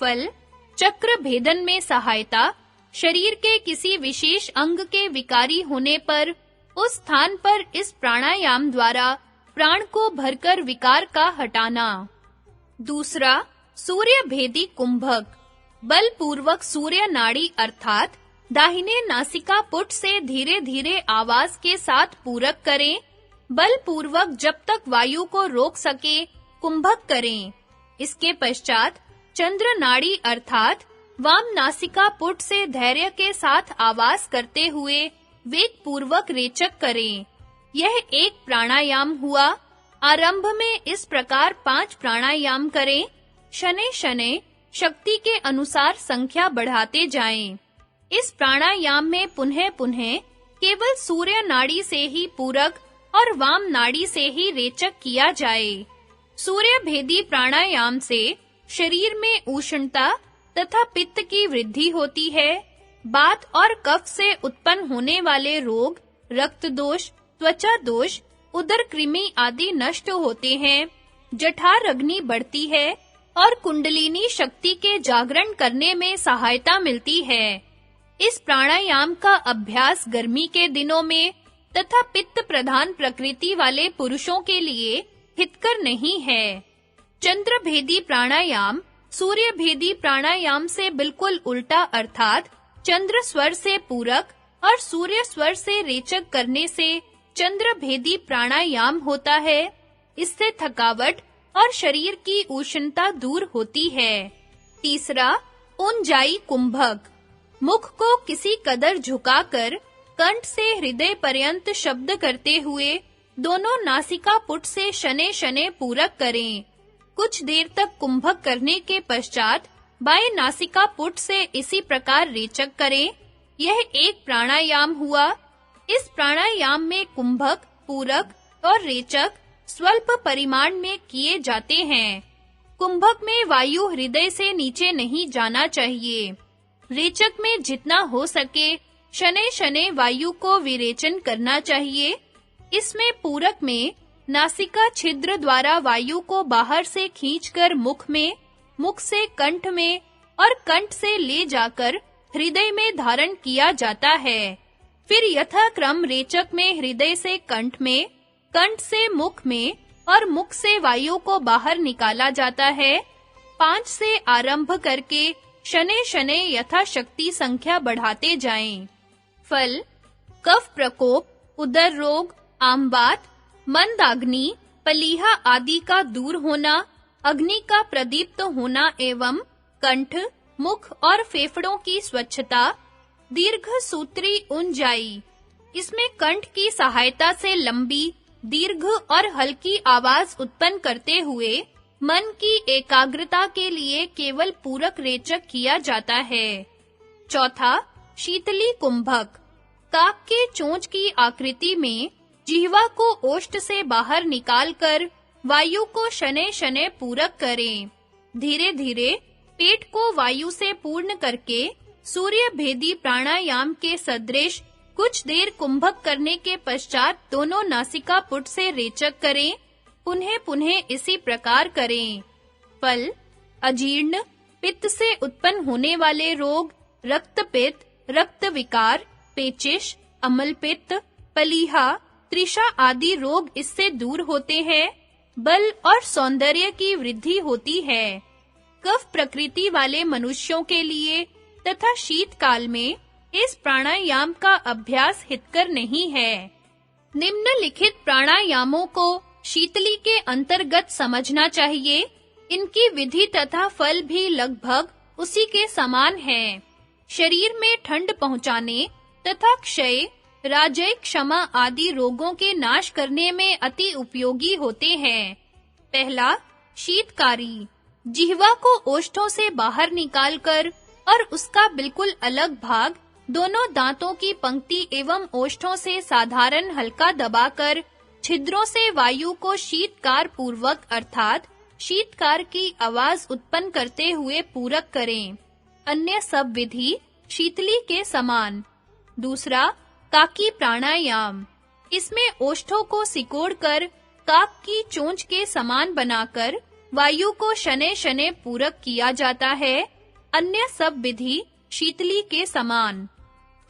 फल, चक्र भेदन में सहायता, शरीर के किसी विशेष अंग के विकारी होने पर उस स्थान पर इस प्राणायाम द्वारा प्राण को भरकर विकार का हटाना। दूसरा, सूर्य भेदी कुंभक। बलपूर्वक सूर्य नाड़ी अर्थात दाहिने नासिका पुट से धीरे-धीरे आवाज के साथ पूरक करें। बलपूर्वक जब तक वायु को रोक सके कुंभक करें। इसके पश्चात चंद्र नाड़ी अर्थात वाम नासिका पुट से धैर्य के साथ आवाज करते हुए वेग पूर्वक रेचक करें। यह एक प्राणायाम हुआ। आरंभ में इस प्रकार 5 प्राणायाम करें। शनैः-शनैः शक्ति के अनुसार संख्या बढ़ाते जाएं। इस प्राणायाम में पुनः-पुनः केवल सूर्य नाड़ी से ही पूरक और वाम नाड़ी से ही रेचक किया जाए। सूर्य भेदी प्राणायाम से शरीर में उष्णता तथा पित्त की वृद्धि होती है। वात और कफ से उत्पन्न होने वाले रोग, रक्त दोष, त्वचा दोष, उदर कृमि आदि नष्ट होते हैं। जठर अग्नि बढ़ती है और कुंडलिनी शक्ति के जागरण करने में सहायता मिलती है। इस प्राणायाम का अभ्यास गर्मी के दिनों में तथा पित्त प्रधान प्रकृति वाले पुरुषों के लिए हितकर नहीं है। चंद्र भेदी प्राणायाम सूर्य भेदी प्राणायाम से बिल्कुल उल्टा अर्थात चंद्र स्वर से पूरक और सूर्य स्वर से रेचक करने से चंद्र भेदी प्राणायाम होता है। इससे थकावट और शरीर की उष्णता दूर होती है। तीसरा, उंजाई कुंभक। मुख को किसी कदर झुकाकर कंठ से हृदय पर्यंत शब्द करते हुए दोनों नासिका पुट से शनैः-शनैः पूरक करें। कुछ देर तक कुंभक करने के पश्चात बाएं नासिका पुट से इसी प्रकार रेचक करें। यह एक प्राणायाम हुआ। इस प्राणायाम में कुंभक, पूरक और रेचक स्वल्प परिमाण में किए जाते हैं। कुंभक में वायु हृदय से नीचे नहीं जाना चाहिए। रेचक में जितना हो सके शनैः-शनैः वायु को विरेचन करना चाहिए। इसमें पूरक में नासिका छिद्र द्वारा वायु को बाहर से खींचकर मुख में, मुख से कंठ में और कंठ से ले जाकर हृदय में धारण किया जाता है। फिर यथाक्रम रेचक में हृदय से कंठ में, कंठ से मुख में और मुख से वायु को बाहर निकाला जाता है। 5 से आरंभ करके शनैः-शनैः यथाशक्ति संख्या बढ़ाते जाएं। फल, कफ प्रकोप, उदर रोग, आमवात, मंदाग्नि, पलीहा आदि का दूर होना, अग्नि का प्रदीप्त होना एवं कंठ, मुख और फेफड़ों की स्वच्छता। दीर्घ सूत्री उंजाई। इसमें कंठ की सहायता से लंबी, दीर्घ और हल्की आवाज उत्पन्न करते हुए मन की एकाग्रता के लिए केवल पूरक रेचक किया जाता है। चौथा, शीतली कुंभक। काक के चोंच की आकृति में जिह्वा को ओष्ठ से बाहर निकालकर वायु को शनैः-शनैः पूरक करें। धीरे-धीरे पेट को वायु से पूर्ण करके सूर्य भेदी प्राणायाम के सदृश कुछ देर कुंभक करने के पश्चात दोनों नासिका पुट से रेचक करें। पुनः-पुनः इसी प्रकार करें। फल, अजीर्ण, पित्त से उत्पन्न होने वाले रोग, रक्तपित्त, रक्त विकार, पेचिश, अम्लपित्त, पलीहा, त्रिषा आदि रोग इससे दूर होते हैं। बल और सौंदर्य की वृद्धि होती है। कफ प्रकृति वाले मनुष्यों के लिए तथा शीतकाल में इस प्राणायाम का अभ्यास हितकर नहीं है। निम्नलिखित प्राणायामों को शीतली के अंतर्गत समझना चाहिए। इनकी विधि तथा फल भी लगभग उसी के समान हैं। शरीर में ठंड पहुंचाने तथा क्षय, राजय, क्षमा आदि रोगों के नाश करने में अति उपयोगी होते हैं। पहला, शीतकारी। जिह्वा को ओष्ठों से बाहर निकालकर और उसका बिल्कुल अलग भाग दोनों दांतों की पंक्ति एवं ओष्ठों से साधारण हल्का दबाकर छिद्रों से वायु को शीतकार पूर्वक अर्थात शीतकार की आवाज उत्पन्न करते हुए पूरक करें। अन्य सब विधि शीतली के समान। दूसरा, काकी प्राणायाम। इसमें ओष्ठों को सिकोड़कर काक की चोंच के समान बनाकर वायु को शनैः शनैः पूरक किया जाता है, अन्य सब विधि शीतली के समान।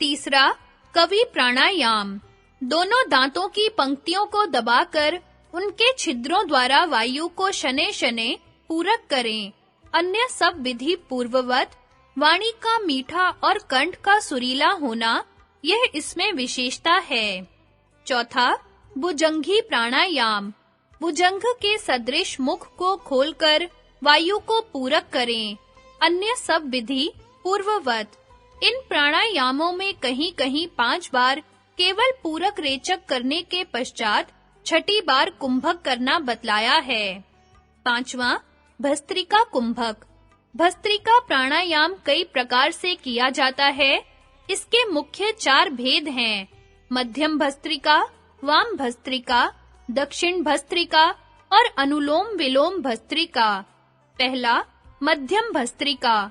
तीसरा, कवि प्राणायाम। दोनों दांतों की पंक्तियों को दबाकर उनके छिद्रों द्वारा वायु को शनैः शनैः पूरक करें। अन्य सब विधि पूर्ववत। वाणी का मीठा और कंठ का सुरीला होना, यह इसमें विशेषता है। चौथा, भुजंगी प्राणायाम। भुजंग के सदृश मुख को खोलकर वायु को पूरक करें। अन्य सब विधि पूर्ववत। इन प्राणायामों में कहीं-कहीं 5 बार केवल पूरक रेचक करने के पश्चात छठी बार कुंभक करना बतलाया है। पांचवा, भस्त्रिका कुंभक। भस्त्रिका प्राणायाम कई प्रकार से किया जाता है। इसके मुख्य 4 भेद हैं: मध्यम भस्त्रिका, वाम भस्त्रिका, दक्षिण भस्त्रिका और अनुलोम विलोम भस्त्रिका। पहला, मध्यम भस्त्रिका।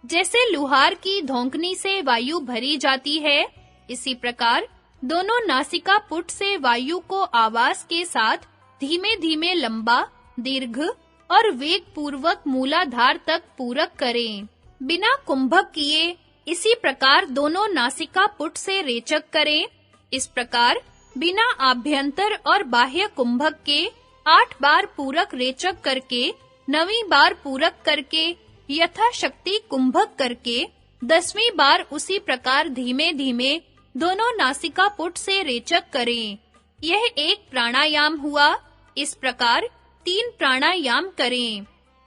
जैसे लुहार की धौंकनी से वायु भरी जाती है, इसी प्रकार दोनों नासिका पुट से वायु को आवाज के साथ धीमे-धीमे लंबा, दीर्घ और वेग पूर्वक मूलाधार तक पूरक करें। बिना कुंभक किए इसी प्रकार दोनों नासिका पुट से रेचक करें। इस प्रकार बिना आभ्यंतर और बाह्य कुंभक के 8 बार पूरक रेचक करके, 9वीं बार पूरक करके, यथाशक्ति कुंभक करके, 10वीं बार उसी प्रकार धीमे-धीमे दोनों नासिका पुट से रेचक करें। यह एक प्राणायाम हुआ। इस प्रकार 3 प्राणायाम करें।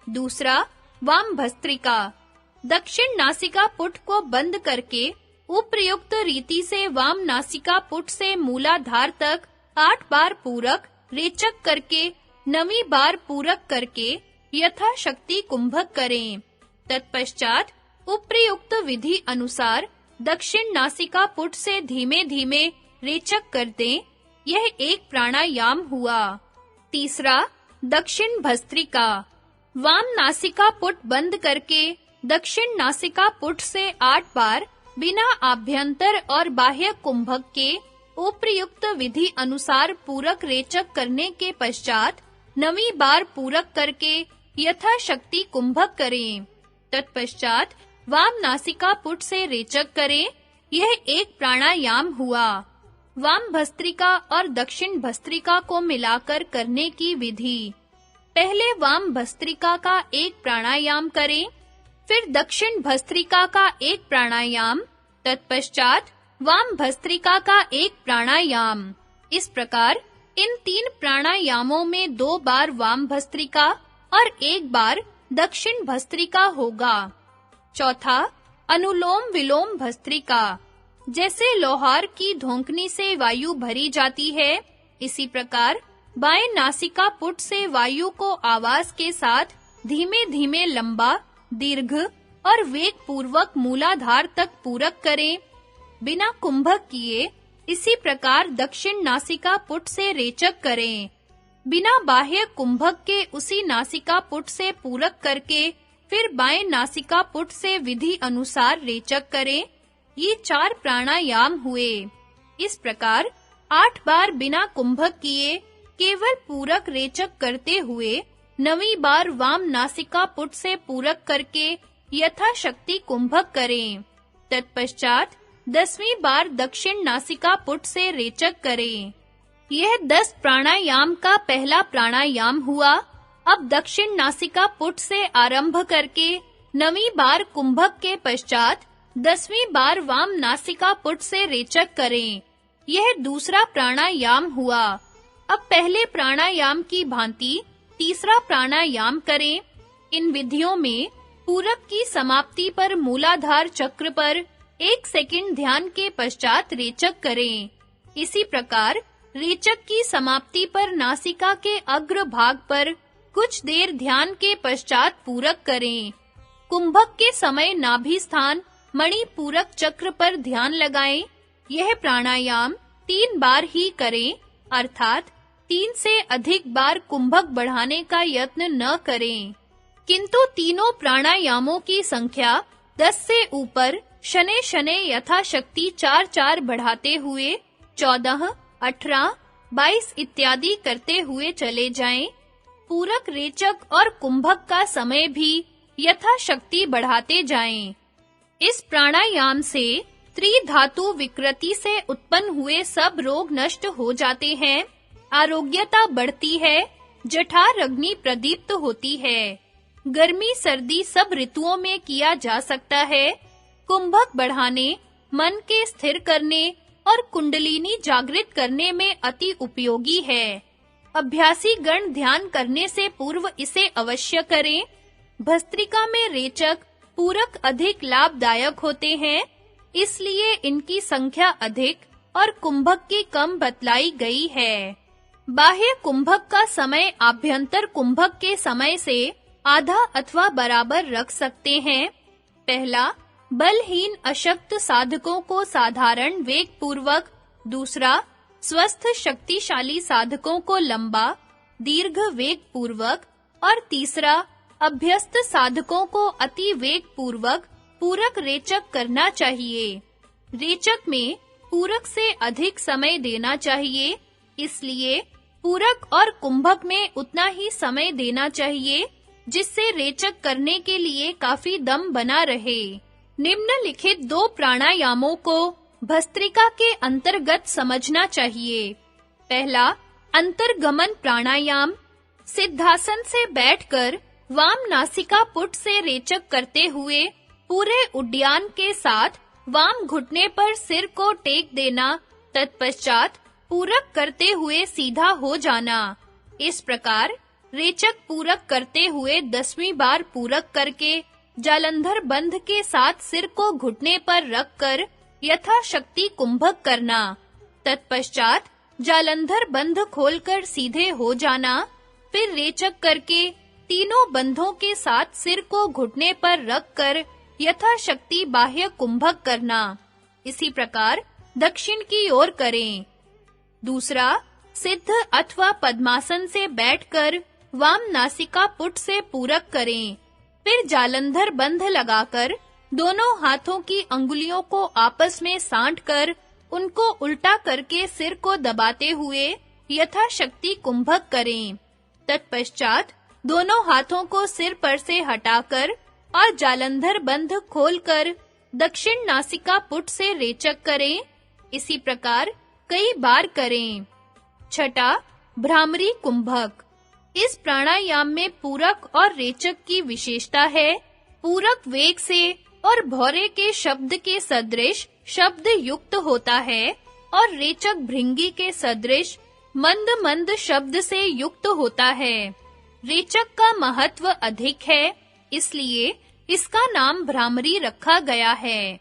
दूसरा, वाम भस्त्रिका। दक्षिण नासिका पुट को बंद करके उपर्युक्त रीति से वाम नासिका पुट से मूलाधार तक 8 बार पूरक रेचक करके, 9वीं बार पूरक करके यथाशक्ति कुंभक करें। तत्पश्चात उपर्युक्त विधि अनुसार दक्षिण नासिका पुट से धीमे-धीमे रेचक कर दें। यह एक प्राणायाम हुआ। तीसरा, दक्षिण भस्त्रिका। वाम नासिका पुट बंद करके दक्षिण नासिका पुट से 8 बार बिना आभ्यंतर और बाह्य कुंभक के उपर्युक्त विधि अनुसार पूरक रेचक करने के पश्चात 9वीं बार पूरक करके यथाशक्ति कुंभक करें। तत्पश्चात वाम नासिका पुट से रेचक करें। यह एक प्राणायाम हुआ। वाम भस्त्रिका और दक्षिण भस्त्रिका को मिलाकर करने की विधि। पहले वाम भस्त्रिका का एक प्राणायाम करें, फिर दक्षिण भस्त्रिका का एक प्राणायाम, तत्पश्चात वाम भस्त्रिका का एक प्राणायाम। इस प्रकार इन 3 प्राणायामों में 2 बार वाम भस्त्रिका और 1 बार दक्षिण भस्त्रिका होगा। चौथा, अनुलोम विलोम भस्त्रिका। जैसे लोहार की धौंकनी से वायु भरी जाती है, इसी प्रकार बाएं नासिका पुट से वायु को आवाज के साथ धीमे-धीमे लंबा, दीर्घ और वेग पूर्वक मूलाधार तक पूरक करें। बिना कुंभक किए इसी प्रकार दक्षिण नासिका पुट से रेचक करें। बिना बाह्य कुंभक के उसी नासिका पुट से पूरक करके फिर बाएं नासिका पुट से विधि अनुसार रेचक करें। ये 4 प्राणायाम हुए। इस प्रकार 8 बार बिना कुंभक किए केवल पूरक रेचक करते हुए 9वीं बार वाम नासिका पुट से पूरक करके यथाशक्ति कुंभक करें। तत्पश्चात 10वीं बार दक्षिण नासिका पुट से रेचक करें। यह 10 प्राणायाम का पहला प्राणायाम हुआ। अब दक्षिण नासिका पुट से आरंभ करके 9वीं बार कुंभक के पश्चात 10वीं बार वाम नासिका पुट से रेचक करें। यह दूसरा प्राणायाम हुआ। अब पहले प्राणायाम की भांति तीसरा प्राणायाम करें। इन विधियों में पूरक की समाप्ति पर मूलाधार चक्र पर 1 सेकंड ध्यान के पश्चात रेचक करें। इसी प्रकार रेचक की समाप्ति पर नासिका के अग्र भाग पर कुछ देर ध्यान के पश्चात पूरक करें। कुंभक के समय नाभि स्थान मणि पूरक चक्र पर ध्यान लगाएं। यह प्राणायाम 3 बार ही करें, अर्थात 3 से अधिक बार कुंभक बढ़ाने का यत्न न करें। किंतु तीनों प्राणायामों की संख्या 10 से ऊपर शनैः-शनैः यथाशक्ति 4-4 बढ़ाते हुए 14, 18, 22 इत्यादि करते हुए चले जाएं। पूरक, रेचक और कुंभक का समय भी यथाशक्ति बढ़ाते जाएं। इस प्राणायाम से त्रिधातु विकृति से उत्पन्न हुए सब रोग नष्ट हो जाते हैं, आरोग्यता बढ़ती है, जठर अग्नि प्रदीप्त होती है। गर्मी सर्दी सब ऋतुओं में किया जा सकता है। कुंभक बढ़ाने, मन के स्थिर करने और कुंडलिनी जागृत करने में अति उपयोगी है। अभ्यासी गण ध्यान करने से पूर्व इसे अवश्य करें। भस्त्रिका में रेचक, पूरक अधिक लाभदायक होते हैं, इसलिए इनकी संख्या अधिक और कुंभक की कम बतलाई गई है। बाह्य कुंभक का समय आभ्यंतर कुंभक के समय से आधा अथवा बराबर रख सकते हैं। पहला, बलहीन अशक्त साधकों को साधारण वेग पूर्वक, दूसरा, स्वस्थ शक्तिशाली साधकों को लंबा दीर्घ वेग पूर्वक और तीसरा, अभ्यस्त साधकों को अति वेग पूर्वक पूरक रेचक करना चाहिए। रेचक में पूरक से अधिक समय देना चाहिए, इसलिए पूरक और कुंभक में उतना ही समय देना चाहिए जिससे रेचक करने के लिए काफी दम बना रहे। निम्नलिखित 2 प्राणायामों को भस्त्रिका के अंतर्गत समझना चाहिए। पहला, अंतर्गमन प्राणायाम। सिद्धासन से बैठकर वाम नासिका पुट से रेचक करते हुए पूरे उड्डयन के साथ वाम घुटने पर सिर को टेक देना, तत्पश्चात पूरक करते हुए सीधा हो जाना। इस प्रकार रेचक पूरक करते हुए 10वीं बार पूरक करके जालंधर बंध के साथ सिर को घुटने पर रखकर यथाशक्ति कुंभक करना। तत्पश्चात जालंधर बंध खोलकर सीधे हो जाना। फिर रेचक करके तीनों बंधों के साथ सिर को घुटने पर रखकर यथाशक्ति बाह्य कुंभक करना। इसी प्रकार दक्षिण की ओर करें। दूसरा, सिद्ध अथवा पद्मासन से बैठकर वाम नासिका पुट से पूरक करें। फिर जालंधर बंध लगाकर दोनों हाथों की अंगुलियों को आपस में सांटकर उनको उल्टा करके सिर को दबाते हुए यथाशक्ति कुंभक करें। तत्पश्चात दोनों हाथों को सिर पर से हटाकर और जालंधर बंध खोलकर दक्षिण नासिका पुट से रेचक करें। इसी प्रकार कई बार करें। छठा, भ्रामरी कुंभक। इस प्राणायाम में पूरक और रेचक की विशेषता है। पूरक वेग से और भौरे के शब्द के सदृश शब्द युक्त होता है और रेचक भृंगी के सदृश मंद-मंद शब्द से युक्त होता है। रेचक का महत्व अधिक है, इसलिए इसका नाम भ्रामरी रखा गया है।